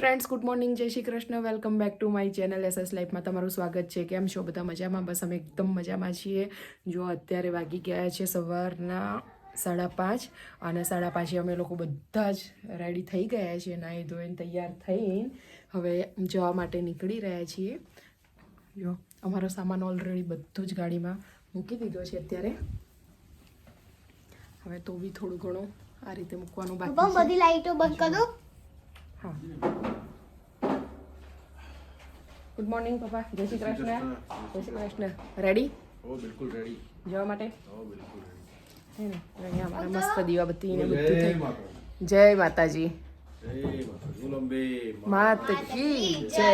Friends, good morning, જય Shri Krishna. Welcome back to my channel SS લાઈફમાં તમારું સ્વાગત છે. કેમ છો બધા? મજામાં? બસ અમે એકદમ મજામાં છીએ. જો અત્યારે વાગી ગયા છે સવારના 5:30 અને 5:30 અમે લોકો બધા જ રેડી થઈ ગયા છીએ, નાહી ધોઈને તૈયાર થઈને હવે જવા માટે નીકળી રહ્યા છીએ. જો અમારો સામાન ઓલરેડી બધું જ ગાડીમાં મૂકી દીધો છે અત્યારે. હવે તો બી થોડું ઘણું આ રીતે મૂકવાનું બાકી છે. બધી લાઈટો બંધ કરો. હા, ગુડ મોર્નિંગ પપ્પા. જય શ્રી કૃષ્ણ. જય શ્રી કૃષ્ણ. રેડી? ઓ બિલકુલ રેડી જવા માટે? ઓ બિલકુલ રેડી હે ને? અહીંયા અમારા મસ્ત દીવાબત્તી ને બધું જય થઈ. માતા જય માતાજી. જય માતા ગુલંબે માત કી જય.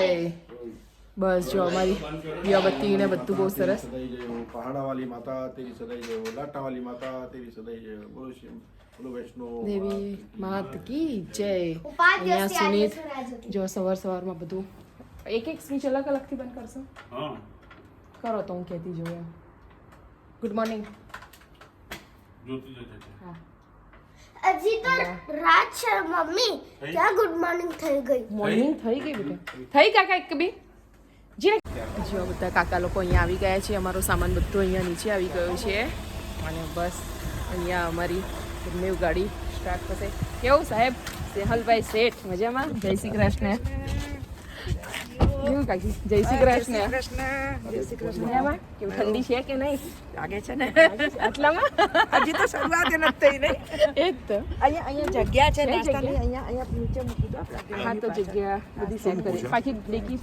બસ જો અમારી દીવાબત્તી ને બધું બહુ સરસ. સદાઈ જય પહાડા વાલી માતા તેરી સદાઈ જય લાટા વાલી માતા તેરી સદાઈ જય બોલો શિવ બોલો વૈષ્ણો દેવી માત કી જય. પાંચ અહીંયા દિવસથી સુનીત આજે સરાજ જો સવારમાં બધું એક સ્પીચ અલગ અલગથી બંધ કરશો? હા કરો તો હું કહેતી જોઉં એમ. Good morning. જ્યોતિ જય હા, હજી તો રાત છે મમ્મી, ત્યાં ગુડ મોર્નિંગ થઈ ગઈ. મોર્નિંગ થઈ ગઈ બેટા? થઈ કાકા એક બી જી જો બધા કાકા લોકો અહીંયા આવી ગયા છે. અમારો સામાન બધો અહીંયા નીચે આવી ગયો છે અને બસ અહીંયા અમારી બંને ગાડી સ્ટાર્ટ થશે. કેવું સાહેબ? સેહલભાઈ શેઠ મજામાં? જય શ્રી કૃષ્ણ. કેવું કાકી? જય શ્રી કૃષ્ણ. મજામાં? કેવું ઠંડી છે કે નહીં? લાગે છે ને આટલામાં હજી તો શરૂઆત નથી થઈ ને એ જ તો. અહીંયા જગ્યા છે કઈ નાસ્તાની જગ્યા? અહીંયા નીચે મૂકી દો આપણે. હા તો જગ્યા બધી સેટ કરી પાછી ડેકી.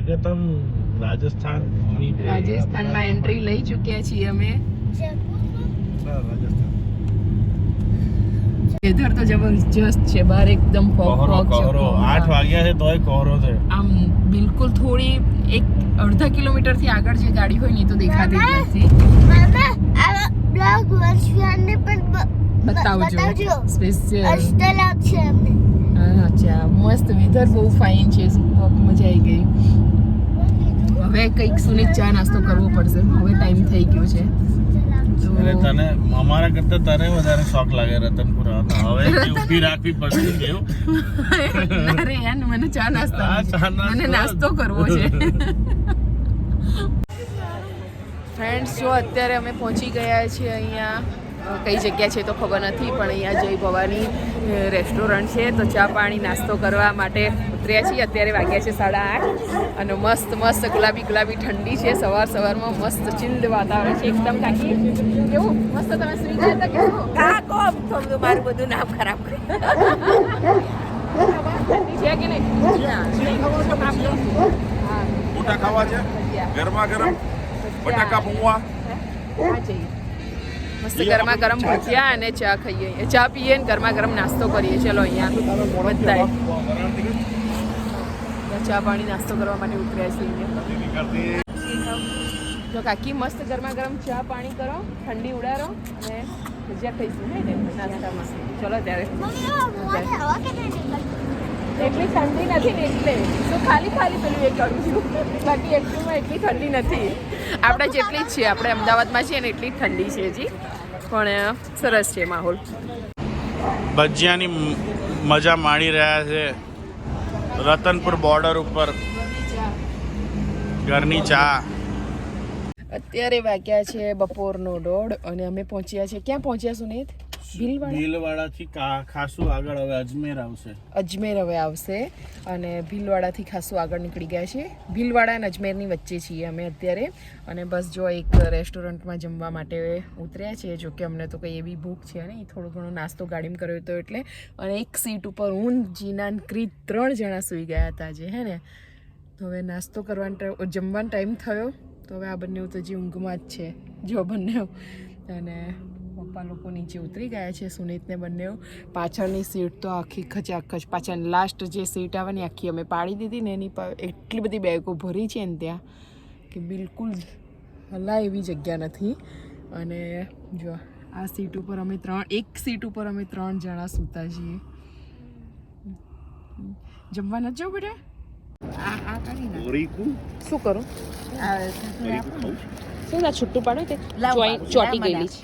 આજે તમ રાજસ્થાન રાજસ્થાનમાં એન્ટ્રી લઈ ચૂક્યા છીએ અમે. રાજસ્થાન વેધર તો જબરજસ્ત છે બહાર, એકદમ ફોગ કોહરો ફોગ છે. કોહરો 8 વાગ્યા છે તોય કોહરો છે. આમ બિલકુલ થોડી એક અડધા કિલોમીટર થી આગળ જે ગાડી હોય ને એ તો દેખાતી જ નથી. મામા આ બ્લોગ વંશિયાને પણ બતાવજો સ્પેશિયલ. અસ્ત લાગશે અમને. અચ્છા, મસ્ત વેધર બહુ ફાઇન છે. મજા આવી ગઈ. હવે કંઈક સુનિત ચા નાસ્તો કરવો પડશે. હવે ટાઈમ થઈ ગયો છે એટલે તને અમારા કરતા તને વધારે શોખ લાગે રતનપુર આવવાનો. હવે ઊભી રાખવી પડશે કેવું? અરે યાર, મને ચા નાસ્તો ચા નાસ્તો. મને નાસ્તો કરવો છે. ફ્રેન્ડ્સ, જો અત્યારે અમે પહોંચી ગયા છીએ અહીંયા. કઈ જગ્યા છે તો ખબર નથી, પણ અહીંયા જય ભવાની રેસ્ટોરન્ટ છે. તો ચા પાણી નાસ્તો કરવા માટે ઉતર્યા છીએ. અત્યારે વાગ્યા છે 8:30 અને મસ્ત મસ્ત ગુલાબી ઠંડી છે. સવારમાં મસ્ત ચિલ્ડ વાતાવરણ છે એકદમ. કાકી કેવું મસ્ત? તમે સુઈ ગયા હતા કે શું? કાકો થોડું મારું બધું નામ ખરાબ કર્યું. ઠંડી છે કે નહીં? હા, મોટા ખાવા છે ગરમા ગરમ બટાકા ભૂંગવા હા જઈએ. મસ્ત ગરમા ગરમ ભજીયા અને ચા ખાઈએ. ચા પીએ ને ગરમા ગરમ નાસ્તો કરીએ. ચલો અહીંયા બધાય ચા પાણી નાસ્તો કરવા માટે ઉતર્યા છીએ. જો કાકી મસ્ત ગરમા ગરમ ચા પાણી કરો, ઠંડી ઉડાડો અને ભજીયા ખાઈશું હે ને નાસ્તામાં. ચલો ત્યારે. મમ્મી હવા કેટલી નીકળતી. એટલી ઠંડી નથી ને એટલે તો ખાલી પેલું એ કરું છું. બાકી એટલુંમાં એટલી ઠંડી નથી. આપણે જેટલી જ છે, આપણે અમદાવાદમાં છીએ ને એટલી જ ઠંડી છે હજી, પણ સરસ છે માહોલ. ભજીયાની મજા માણી રહ્યા છે રતનપુર બોર્ડર ઉપર. ઘરની ચા. અત્યારે વાગ્યા છે બપોરનો 1:30 અને અમે પહોંચ્યા છે. ક્યાં પહોંચ્યા સુનીત? ભીલવાડાથી ખાસું આગળ હવે અજમેર આવશે. અજમેર હવે આવશે અને ભીલવાડાથી ખાસું આગળ નીકળી ગયા છે. ભીલવાડા અને અજમેરની વચ્ચે છીએ અમે અત્યારે. અને બસ જો એક રેસ્ટોરન્ટમાં જમવા માટે ઉતર્યા છે. જો કે અમને તો કંઈ એવી ભૂખ છે ને, થોડો ઘણો નાસ્તો ગાડીમાં કર્યો હતો એટલે. અને એક સીટ ઉપર હું, જીના, ક્રીત 3 જણા સૂઈ ગયા હતા આજે હે ને. તો હવે નાસ્તો કરવાનો જમવાનો ટાઈમ થયો તો હવે આ બંને તો હજી ઊંઘમાં જ છે જો બંને. અને પપ્પા લોકો નીચે ઉતરી ગયા છે, સુનિતને બંને. પાછળની સીટ તો આખી ખચાખચ, પાછળ લાસ્ટ જે સીટ આવે ને આખી અમે પાડી દીધી ને એની પર એટલી બધી બેગો ભરી છે ને ત્યાં કે બિલકુલ હલાય એવી જગ્યા નથી. અને જો આ સીટ ઉપર અમે એક સીટ ઉપર અમે 3 જણા સૂતા છીએ. જમવા નથી જવું બેટા? આ કરી નાખ. શું કરું? શું ના છૂટું પાડું તે લાવ ચોટી મને ગયેલી છે.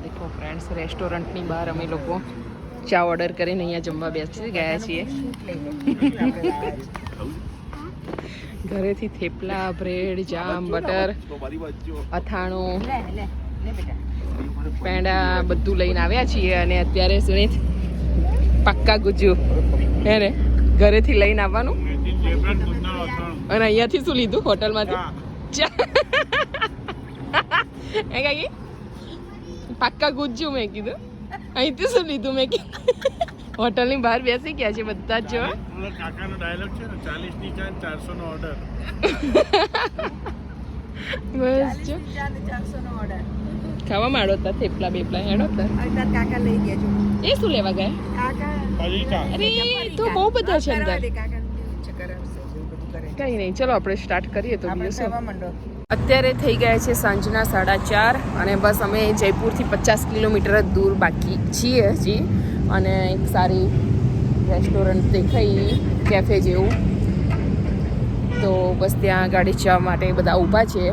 દેખો ફ્રેન્ડ્સ, રેસ્ટોરન્ટની બહાર અમે લોકો ચા ઓર્ડર કરીને અહીંયા જમવા બેસી ગયા છીએ. ઘરેથી થેપલા, બ્રેડ, જામ, બટર, અથાણું, લે લે લે બેટા. પેંડા બધું લઈને આવ્યા છીએ. અને અત્યારે સુનિત પક્કા ગુજ્જુ હે ને ઘરેથી લઈને આવવાનું. અને અહીંયાથી શું લીધું હોટલમાંથી? ચા. એ કાકી પાક્કા ગુજ્જુ મેં કીધું. અહીંથી શું લીધું મેં કીધું? હોટલની બહાર બેસી ગયા છે બધા જ. જો કાકાનો ડાયલોગ છે ને, 40 ની ચા 400 નો ઓર્ડર. બસ જો 400 નો ઓર્ડર. ખાવા માંડો હતા થેપલા બેપલા હેડો હતા. હવે તાર કાકા લઈ ગયા જો. એ શું લેવા ગયા? કાકા પરીકા. અરે તો બહુ બધા છે કરવા અંદર. દે, કાકાને છે કરાવશે એવું બધું કરે. કઈ નહીં, ચલો આપણે સ્ટાર્ટ કરીએ તો આપણે બીજું શું. ખાવા માંડો. અત્યારે થઈ ગયા છે સાંજના 4:30 અને બસ અમે જયપુરથી 50 કિલોમીટર જ દૂર બાકી છીએ હજી. અને એક સારી રેસ્ટોરન્ટ દેખાઈ, કેફે જેવું. તો બસ ત્યાં ગાડી ચા માટે બધા ઊભા છે.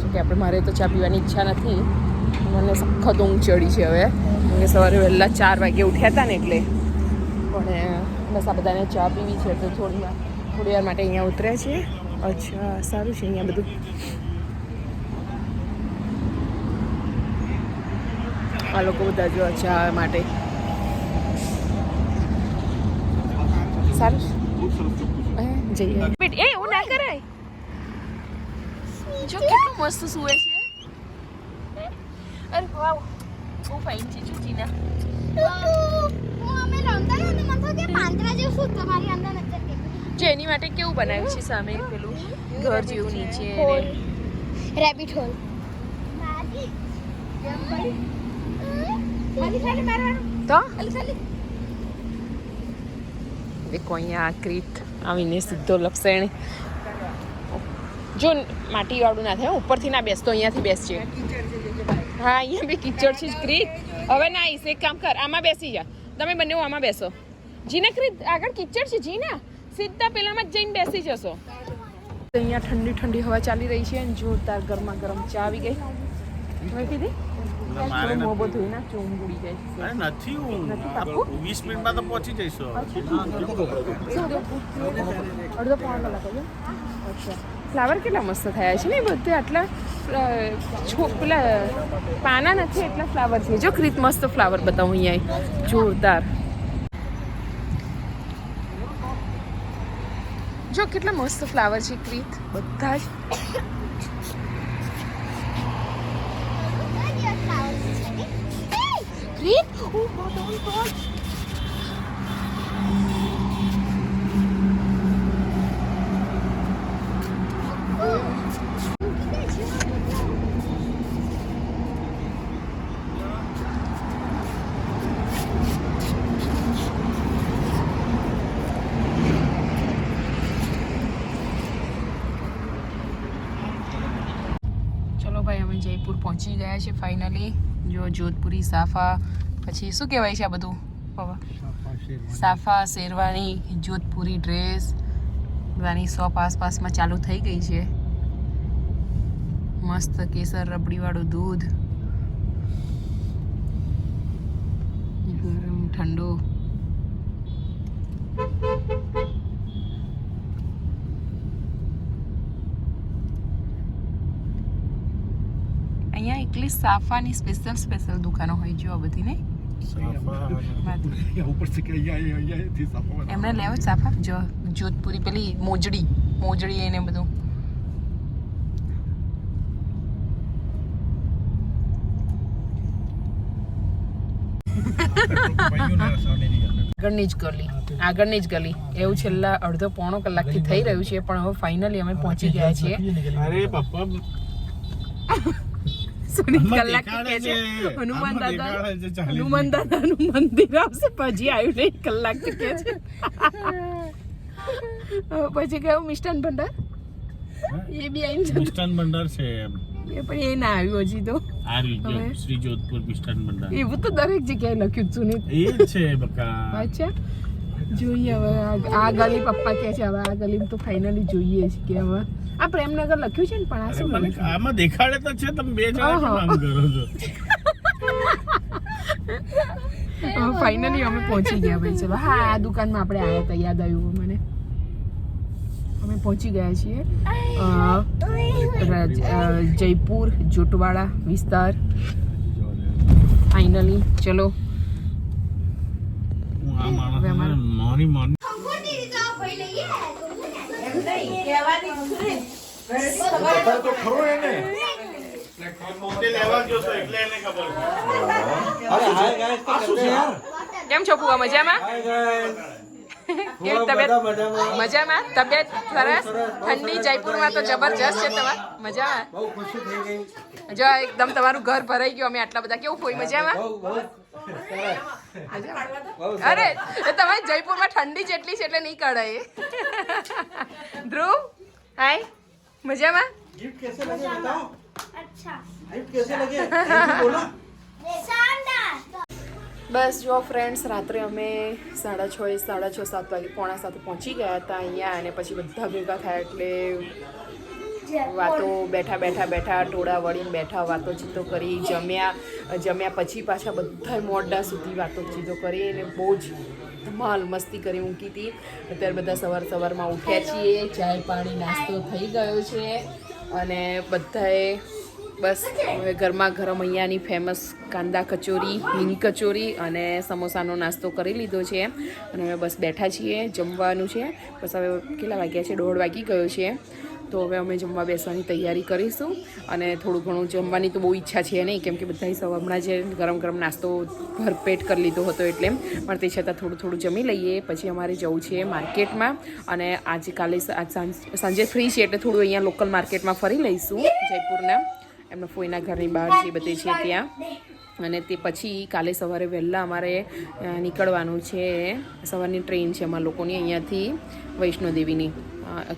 જો કે મારે તો ચા પીવાની ઈચ્છા નથી, મને સખત ઊંઘ ચડી છે હવે. કેમ કે સવારે વહેલા 4 વાગે ઉઠ્યા હતા ને એટલે. પણ બસ આ બધાને ચા પીવી છે તો થોડી વાર માટે અહીંયા ઉતર્યા છે. અચ્છા, સારું છે અહીંયા બધું. આ લોકો બધા જો ચા માટે સારું જઈએ. એ એવું ના કરાય. જો કેટલું મસ્ત સુવે છે. અરે વાવ, બહુ ફાઇન છે જો જીના. અમે રમતા હતા ને મને કે પાંદડા જેવું શું તમારી અંદર નજર કે જો એની માટે કેવું બનાવ્યું છે સામે પેલું ઘર જેવું નીચે ને રેબિટ હોલ. માજી કેમ પડી? માજી ખાલી મારવાનું. તો ખાલી દેખો અહીંયા ક્રીત આવીને સીધો લપસેણ. જો માટીવાળું ના થાય, ઉપરથી ના બેસતો, અહીંયાથી બેસશે. હા, અહીંયા બી કિચડ છે ક્રીત. હવે ના આવીશ, એક કામ કર, આમાં બેસી જા. તમે બંને આમાં બેસો. જીના ક્રીત આગળ કિચડ છે. જીના સીધા પેલામાં જ જઈને બેસી જશો. અહીંયા ઠંડી ઠંડી હવા ચાલી રહી છે અને જોરદાર ગરમા ગરમ ચા આવી ગઈ. મેં કીધી મારે મોં બધું ના ચોમ બુડી જાય છે. અરે નથી હું નથી પાક્કું? 20 મિનિટમાં તો પહોંચી જઈશું. અડધો પોણ કલાક હજુ. અચ્છા, ફ્લાવર કેટલા મસ્ત થયા છે ને બધે. આટલા પેલા પાના નથી એટલા ફ્લાવર છે. જો ક્રીત મસ્ત ફ્લાવર બતાવું અહીંયા જોરદાર. જો કેટલા મસ્ત ફ્લાવર છે ક્રીત બધા જ. ક્રીત ઓ ગોડ. ચલો ભાઈ, અમે જયપુર પહોંચી ગયા છે ફાઇનલી. જો જોધપુરી સાફા, પછી શું કહેવાય છે આ બધું? સાફા, શેરવાની, જોધપુરી ડ્રેસ બધાની શોપ આસપાસમાં ચાલુ થઈ ગઈ છે. મસ્ત કેસર રબડીવાળું દૂધ, ગરમ ઠંડો. અહીંયા એકલી સાફાની સ્પેશિયલ દુકાનો હોય જો આ બધી નહીં. એમને લેવો જ સાફા. જો જોધપુરી પેલી મોજડી એને બધું. આગળની જ ગલી એવું છેલ્લા અડધો પોણો કલાકથી થઈ રહ્યું છે, પણ હવે ફાઇનલી અમે પહોંચી ગયા છીએ. અરે પપ્પા સોની કલાક કે છે હનુમાન દાદાનું મંદિર આવશે પછી આવ્યું નહીં કલાક કે છે. પછી કયું મિષ્ટાન ભંડાર એ બી આવીને જતું. મિષ્ટાન ભંડાર છે એમ એ પણ એ ના આવ્યું હજી તો. આ રહ્યું શ્રી જોધપુર મિષ્ટાન ભંડાર એવું તો દરેક જગ્યાએ લખ્યું જ સુનિત. એ જ છે બકા. અચ્છા જોઈએ હવે આ ગલી પપ્પા કહે છે હવે આ ગલી તો ફાઇનલી જોઈએ છે કે હવે આ પ્રેમનગર લખ્યું છે ને પણ આ શું મને આમાં દેખાડે તો છે તમે બે જણા કેમ આમ કરો છો. ફાઇનલી અમે પહોંચી ગયા ભાઈ. ચલો હા આ દુકાનમાં આપણે આવ્યા હતા યાદ આવ્યું મને. અમે પહોંચી ગયા છીએ જયપુર જોટવાડા વિસ્તાર ફાઇનલી. ચલો હું આ માણસ મોર્નિંગ ખોટી રીતે આ ભાઈ લઈએ તો ખરો એને પોતે લેવા ગયો તો એટલે એને ખબર કેમ છો પુઆ? મજામાં? કેવી તબિયત? મજામાં? તબિયત સરસ? ઠંડી જયપુરમાં તો જબરજસ્ત છે તમાર? મજામાં? જો એકદમ તમારું ઘર ભરાઈ ગયું. અમે આટલા બધા કેવું કોઈ મજામાં? અરે તમારે જયપુરમાં ઠંડી જેટલી છે એટલે નહીં કઢાય. ધ્રુવ હાય મજામાં? અચ્છા બસ જો ફ્રેન્ડ્સ રાત્રે અમે 6:30 7 વાગે 6:45 પહોંચી ગયા હતા અહીંયા. અને પછી બધા ભેગા થયા એટલે વાતો બેઠા ટોળા વળીને બેઠા વાતોચીતો કરી. જમ્યા પછી પાછા બધા મોડા સુધી વાતોચીતો કરી અને બહુ જ ધમાલ મસ્તી કરી મૂકી હતી. અત્યારે બધા સવારમાં ઉઠ્યા છીએ, ચાય પાણી નાસ્તો થઈ ગયો છે અને બધાએ બસ હવે ગરમા ગરમ અહીંયાની ફેમસ કાંદા કચોરી, હિંગ કચોરી અને સમોસાનો નાસ્તો કરી લીધો છે અને હવે બસ બેઠા છીએ. જમવાનું છે બસ હવે કેટલા વાગ્યા છે? 1:30 વાગી ગયો છે. તો હવે અમે જમવા બેસવાની તૈયારી કરીશું અને થોડું ઘણું જમવાની તો બહુ ઈચ્છા છે નહીં કેમ કે બધાએ હમણાં જે ગરમ નાસ્તો ભરપેટ કરી લીધો હતો એટલે પણ તે છતાં થોડું જમી લઈએ. પછી અમારે જવું છે માર્કેટમાં અને કાલે સાંજે ફ્રી છે એટલે થોડું અહીંયા લોકલ માર્કેટમાં ફરી લઈશું જયપુરના એમના ફોઈના ઘરની બહાર જે બધે છે ત્યાં. અને તે પછી કાલે સવારે વહેલા અમારે નીકળવાનું છે. સવારની ટ્રેન છે અમારા લોકોની અહીંયાથી વૈષ્ણોદેવીની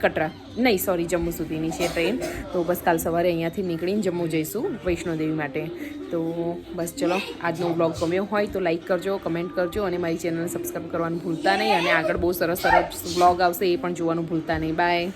કટરા નહીં સોરી જમ્મુ સુધીની છે ટ્રેન. તો બસ કાલ સવારે અહીંયાથી નીકળીને જમ્મુ જઈશું વૈષ્ણોદેવી માટે. તો બસ ચલો આજનો બ્લોગ ગમ્યો હોય તો લાઈક કરજો, કમેન્ટ કરજો અને મારી ચેનલને સબસ્ક્રાઈબ કરવાનું ભૂલતા નહીં. અને આગળ બહુ સરસ બ્લોગ આવશે એ પણ જોવાનું ભૂલતા નહીં. બાય.